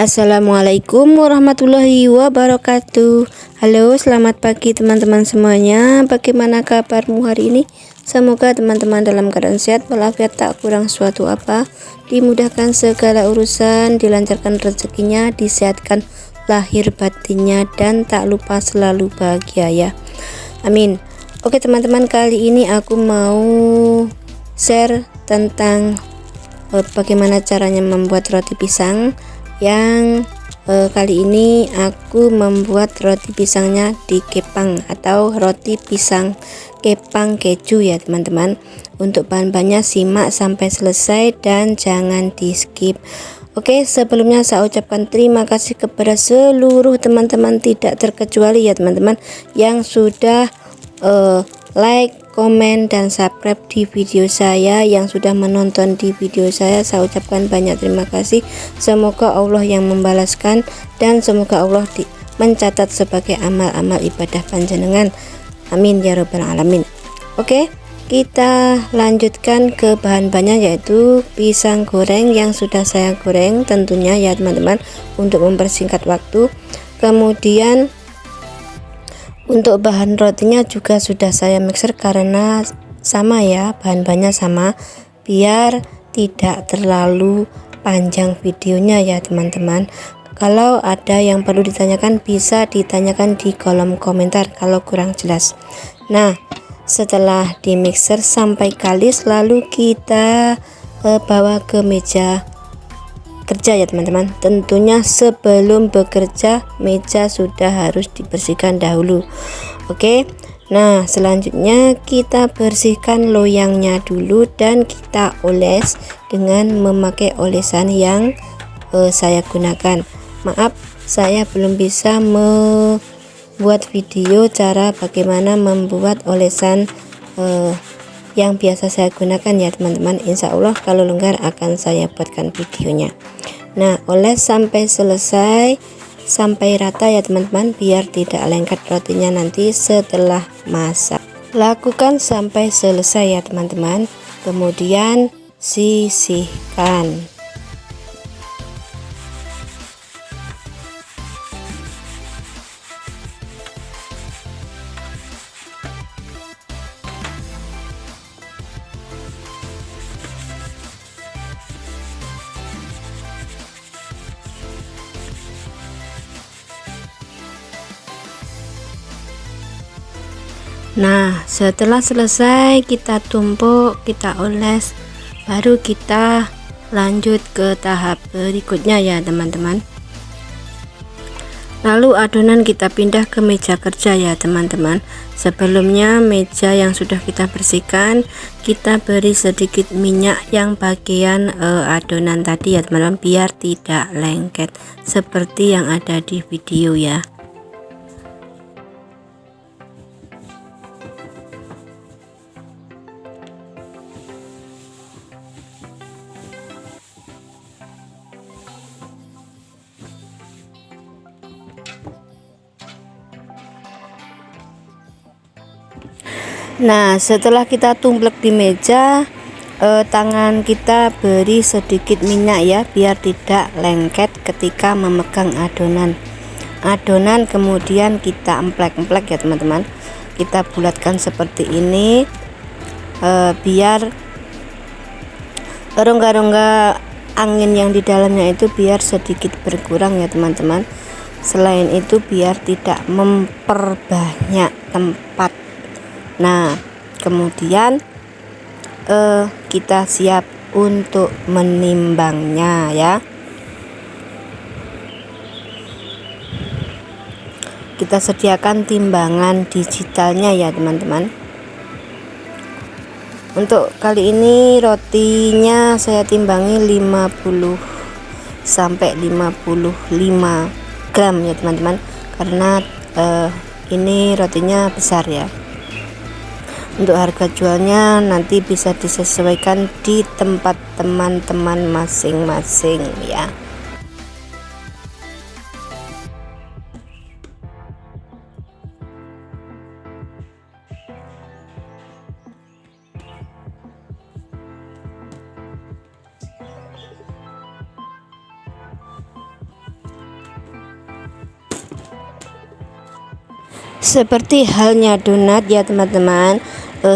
Assalamualaikum warahmatullahi wabarakatuh. Halo, selamat pagi teman-teman semuanya. Bagaimana kabarmu hari ini? Semoga teman-teman dalam keadaan sehat walafiat, tak kurang suatu apa, dimudahkan segala urusan, dilancarkan rezekinya, disehatkan lahir batinnya, dan tak lupa selalu bahagia ya. Amin. Oke teman-teman, kali ini aku mau share tentang bagaimana caranya membuat roti pisang. Yang kali ini aku membuat roti pisangnya dikepang atau roti pisang kepang keju ya teman-teman. Untuk bahan-bahannya simak sampai selesai dan jangan di skip. Oke, sebelumnya saya ucapkan terima kasih kepada seluruh teman-teman tidak terkecuali ya teman-teman yang sudah like, komen, dan subscribe di video saya. Yang sudah menonton di video saya ucapkan banyak terima kasih. Semoga Allah yang membalaskan dan semoga Allah mencatat sebagai amal-amal ibadah panjenengan. Amin ya robbal alamin. Oke, kita lanjutkan ke bahan-bahannya, yaitu pisang goreng yang sudah saya goreng tentunya ya teman-teman untuk mempersingkat waktu. Kemudian untuk bahan rotinya juga sudah saya mixer karena sama ya, bahan-bahannya sama, biar tidak terlalu panjang videonya ya teman-teman. Kalau ada yang perlu ditanyakan bisa ditanyakan di kolom komentar kalau kurang jelas. Nah, setelah di mixer sampai kalis, lalu kita bawa ke meja kerja ya teman-teman. Tentunya sebelum bekerja meja sudah harus dibersihkan dahulu. Oke, nah selanjutnya kita bersihkan loyangnya dulu dan kita oles dengan memakai olesan yang saya gunakan. Maaf, saya belum bisa membuat video cara bagaimana membuat olesan yang biasa saya gunakan ya teman-teman. Insya Allah kalau longgar akan saya buatkan videonya. Nah, oles sampai selesai, sampai rata ya teman-teman, biar tidak lengket rotinya nanti setelah masak. Lakukan sampai selesai ya teman-teman, kemudian sisihkan. Nah, setelah selesai kita tumpuk, kita oles, baru kita lanjut ke tahap berikutnya ya teman-teman. Lalu adonan kita pindah ke meja kerja ya teman-teman. Sebelumnya meja yang sudah kita bersihkan, kita beri sedikit minyak yang bagian adonan tadi ya teman-teman, biar tidak lengket seperti yang ada di video ya. Nah, setelah kita tumplek di meja, tangan kita beri sedikit minyak ya, biar tidak lengket ketika memegang adonan. Kemudian kita emplek-emplek ya teman-teman, kita bulatkan seperti ini, biar rongga-rongga angin yang di dalamnya itu biar sedikit berkurang ya teman-teman. Selain itu biar tidak memperbanyak tempat. Nah, kemudian kita siap untuk menimbangnya ya. Kita sediakan timbangan digitalnya ya teman-teman. Untuk kali ini rotinya saya timbangi 50 sampai 55 gram ya teman-teman, karena ini rotinya besar ya. Untuk harga jualnya nanti bisa disesuaikan di tempat teman-teman masing-masing ya. Seperti halnya donat ya teman-teman,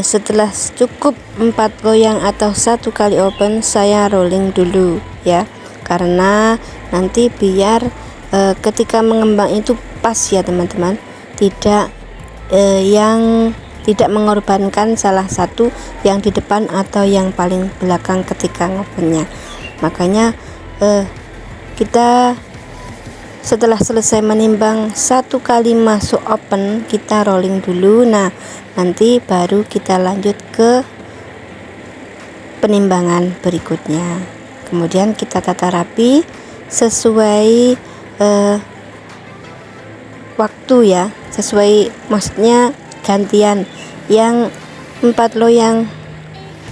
setelah cukup 4 goyang atau 1 kali open, saya rolling dulu ya, karena nanti biar ketika mengembang itu pas ya teman-teman, tidak yang tidak mengorbankan salah satu yang di depan atau yang paling belakang ketika ngopennya. Makanya kita setelah selesai menimbang 1 kali masuk open, kita rolling dulu. Nah, nanti baru kita lanjut ke penimbangan berikutnya. Kemudian kita tata rapi sesuai waktu ya, sesuai, maksudnya gantian. Yang 4 loyang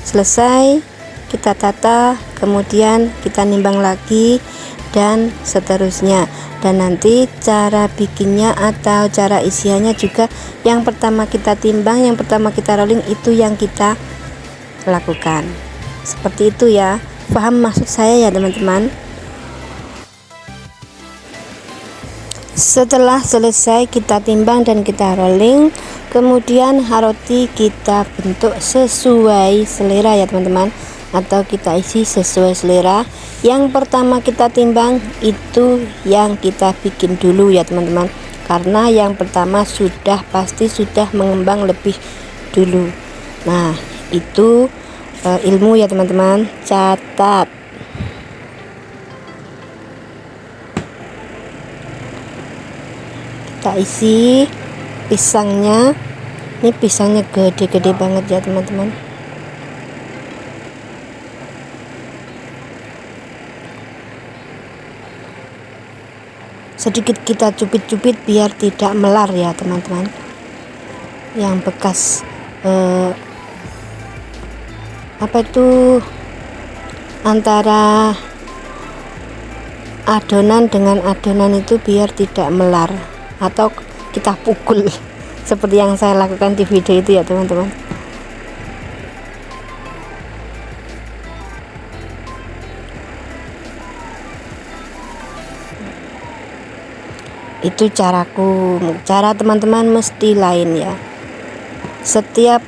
selesai, kita tata, kemudian kita nimbang lagi dan seterusnya. Dan nanti cara bikinnya atau cara isiannya juga, yang pertama kita timbang, yang pertama kita rolling, itu yang kita lakukan. Seperti itu ya, paham maksud saya ya teman-teman? Setelah selesai kita timbang dan kita rolling, kemudian roti kita bentuk sesuai selera ya teman-teman, atau kita isi sesuai selera. Yang pertama kita timbang itu yang kita bikin dulu ya teman-teman, karena yang pertama pasti sudah mengembang lebih dulu. Nah, itu ilmu ya teman-teman, catat. Kita isi pisangnya. Ini pisangnya gede-gede banget ya teman-teman. Sedikit kita cubit-cubit biar tidak melar ya teman-teman. Yang bekas apa itu, antara adonan dengan adonan itu biar tidak melar, atau kita pukul seperti yang saya lakukan di video itu ya teman-teman. Itu caraku. Cara teman-teman mesti lain ya. Setiap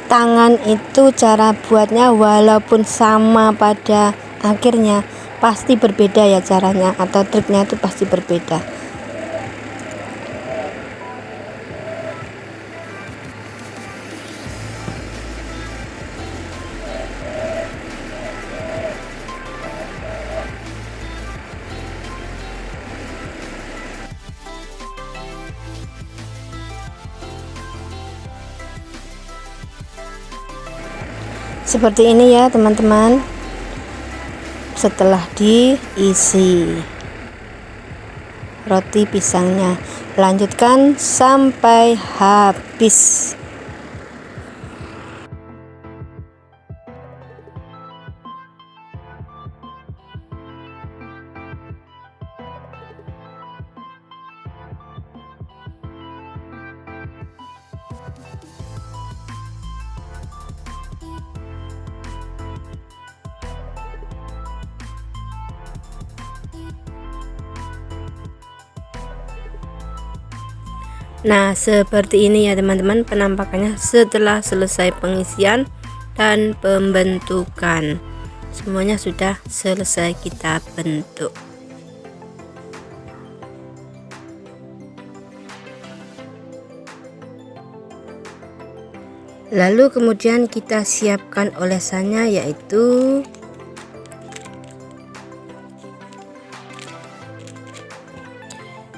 tangan itu cara buatnya walaupun sama, pada akhirnya pasti berbeda ya caranya, atau triknya itu pasti berbeda. Seperti ini ya teman-teman, setelah diisi roti pisangnya, lanjutkan sampai habis. Nah, seperti ini ya teman-teman penampakannya setelah selesai pengisian dan pembentukan. Semuanya sudah selesai kita bentuk. Lalu kemudian kita siapkan olesannya, yaitu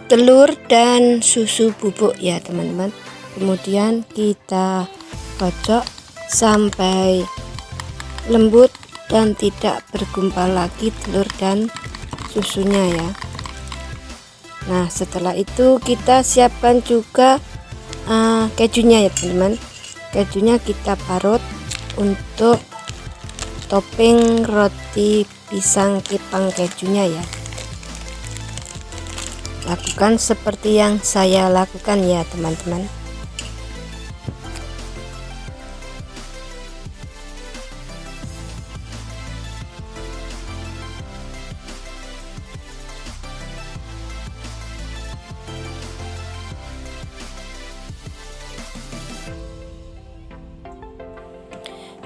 telur dan susu bubuk ya teman-teman. Kemudian kita kocok sampai lembut dan tidak bergumpal lagi telur dan susunya ya. Nah, setelah itu kita siapkan juga kejunya ya teman-teman. Kejunya kita parut untuk topping roti pisang kepang kejunya ya. Lakukan seperti yang saya lakukan ya teman-teman.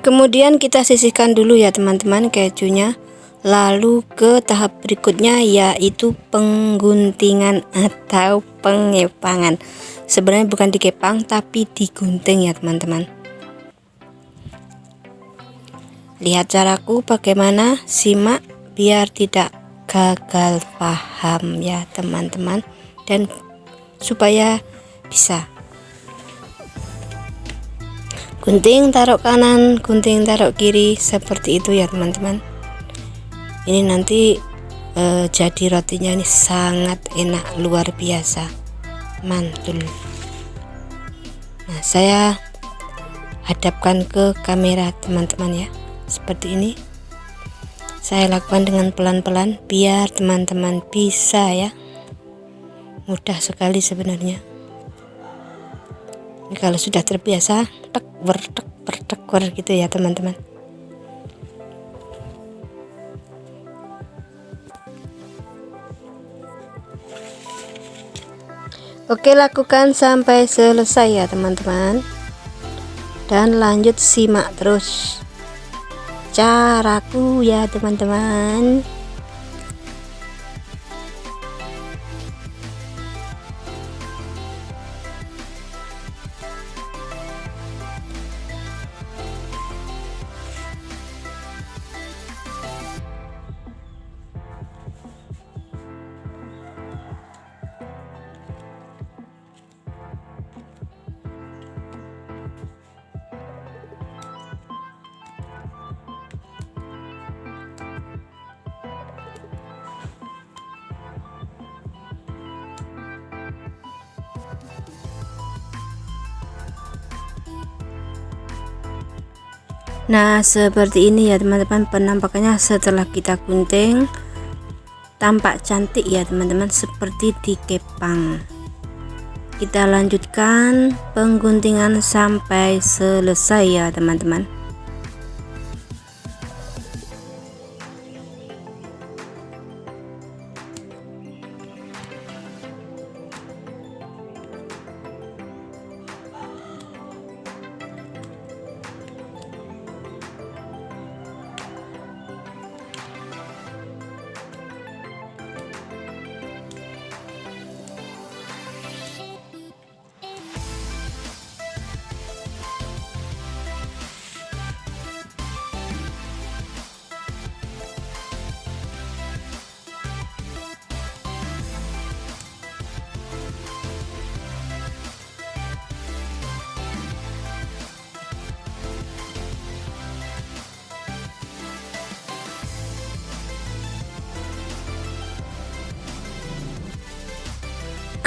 Kemudian kita sisihkan dulu ya teman-teman kejunya. Lalu ke tahap berikutnya yaitu pengguntingan atau pengepangan. Sebenarnya bukan dikepang tapi digunting ya teman-teman. Lihat caraku bagaimana, simak biar tidak gagal paham ya teman-teman, dan supaya bisa. Gunting taruh kanan, gunting taruh kiri, seperti itu ya teman-teman. Ini nanti jadi rotinya ini sangat enak, luar biasa, mantul. Nah, saya hadapkan ke kamera teman-teman ya, seperti ini. Saya lakukan dengan pelan-pelan biar teman-teman bisa ya. Mudah sekali sebenarnya. Ini kalau sudah terbiasa tek gitu ya teman-teman. Oke, lakukan sampai selesai ya teman-teman, dan lanjut simak terus caraku ya teman-teman. Nah, seperti ini ya teman-teman penampakannya setelah kita gunting. Tampak cantik ya teman-teman, seperti dikepang. Kita lanjutkan pengguntingan sampai selesai ya teman-teman.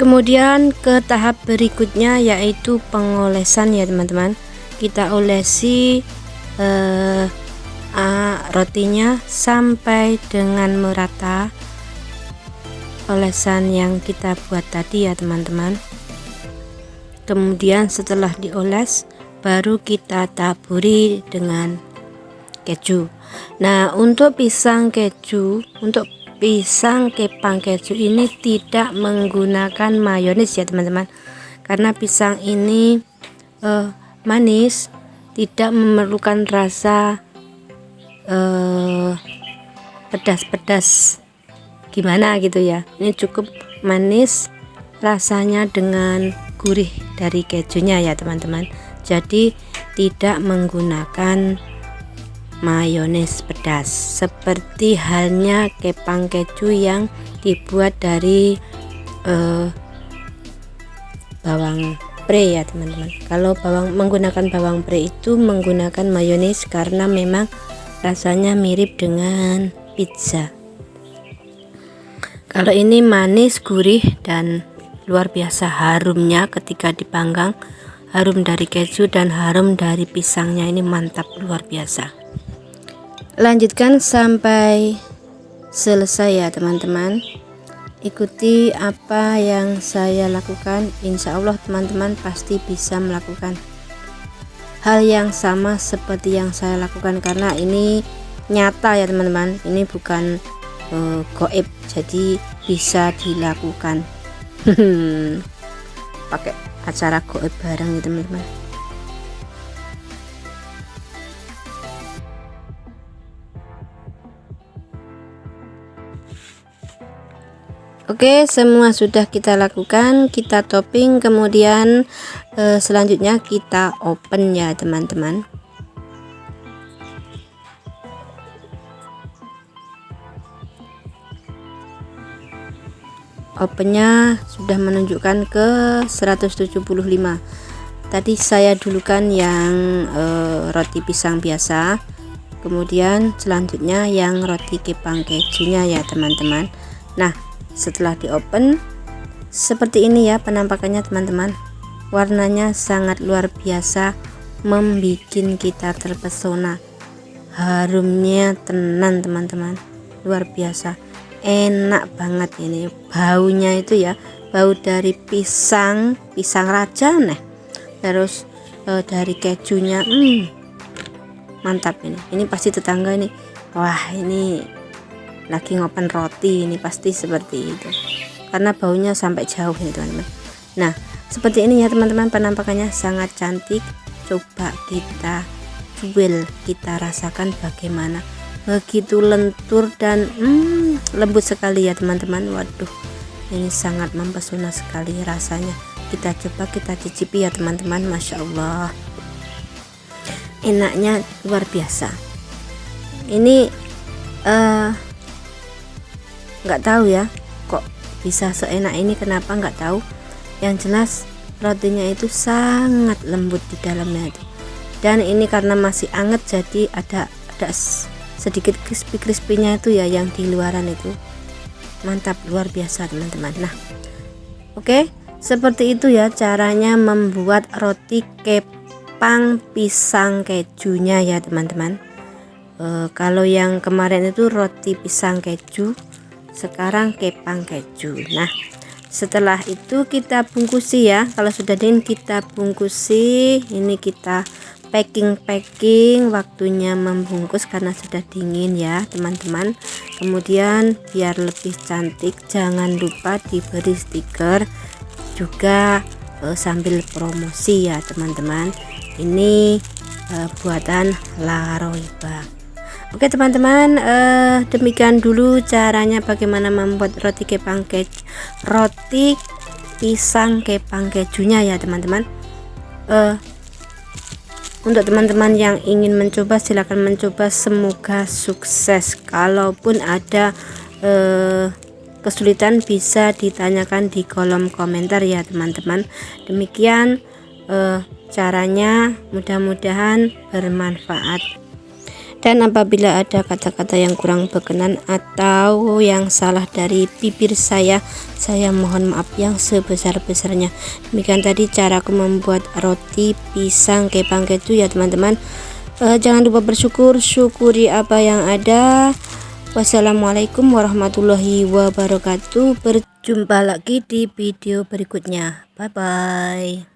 Kemudian ke tahap berikutnya yaitu pengolesan ya teman-teman. Kita olesi rotinya sampai dengan merata olesan yang kita buat tadi ya teman-teman. Kemudian setelah dioles baru kita taburi dengan keju. Nah, untuk pisang kepang keju ini tidak menggunakan mayones ya teman-teman, karena pisang ini manis, tidak memerlukan rasa pedas-pedas gimana gitu ya. Ini cukup manis rasanya dengan gurih dari kejunya ya teman-teman. Jadi tidak menggunakan mayones pedas, seperti halnya kepang keju yang dibuat dari bawang pre ya teman-teman. Kalau menggunakan bawang pre itu menggunakan mayones karena memang rasanya mirip dengan pizza. Kalau ini manis, gurih, dan luar biasa harumnya ketika dipanggang. Harum dari keju dan harum dari pisangnya, ini mantap luar biasa. Lanjutkan sampai selesai ya teman-teman. Ikuti apa yang saya lakukan, insya Allah teman-teman pasti bisa melakukan hal yang sama seperti yang saya lakukan, karena ini nyata ya teman-teman. Ini bukan goib, jadi bisa dilakukan. Pakai acara goib bareng ya teman-teman. Oke, semua sudah kita lakukan, kita topping, kemudian selanjutnya kita open ya teman-teman. Opennya sudah menunjukkan ke 175. Tadi saya dulukan yang roti pisang biasa, kemudian selanjutnya yang roti kepang kejunya ya teman-teman. Nah, setelah di open seperti ini ya penampakannya teman-teman. Warnanya sangat luar biasa, membuat kita terpesona. Harumnya tenan teman-teman, luar biasa, enak banget ini. Baunya itu ya, bau dari pisang raja nih, terus dari kejunya mantap ini pasti tetangga ini, wah ini lagi ngopen roti, ini pasti seperti itu karena baunya sampai jauh nih teman-teman. Nah, seperti ini ya teman-teman, penampakannya sangat cantik. Coba kita jual, kita rasakan bagaimana, begitu lentur dan lembut sekali ya teman-teman. Waduh, ini sangat mempesona sekali rasanya. Kita coba, kita cicipi ya teman-teman. Masya Allah, enaknya luar biasa. Ini nggak tahu ya kok bisa seenak ini, kenapa nggak tahu. Yang jelas rotinya itu sangat lembut di dalamnya itu, dan ini karena masih anget jadi ada sedikit crispy-crispy-nya itu ya yang di luaran itu. Mantap, luar biasa teman-teman. Nah, oke, seperti itu ya caranya membuat roti kepang pisang kejunya ya teman-teman. Kalau yang kemarin itu roti pisang keju, sekarang kepang keju. Nah, setelah itu kita bungkusi ya. Kalau sudah dingin kita bungkusi. Ini kita packing, waktunya membungkus karena sudah dingin ya teman-teman. Kemudian biar lebih cantik, jangan lupa diberi stiker juga sambil promosi ya teman-teman. Ini buatan Laroiba. Oke teman-teman, demikian dulu caranya bagaimana membuat roti pisang kepang kejunya ya teman-teman. Untuk teman-teman yang ingin mencoba, silahkan mencoba, semoga sukses. Kalaupun ada kesulitan bisa ditanyakan di kolom komentar ya teman-teman. Demikian caranya, mudah-mudahan bermanfaat. Dan apabila ada kata-kata yang kurang berkenan atau yang salah dari bibir saya mohon maaf yang sebesar-besarnya. Demikian tadi caraku membuat roti pisang kepang keju ya teman-teman. Jangan lupa bersyukur, syukuri apa yang ada. Wassalamualaikum warahmatullahi wabarakatuh. Berjumpa lagi di video berikutnya. Bye bye.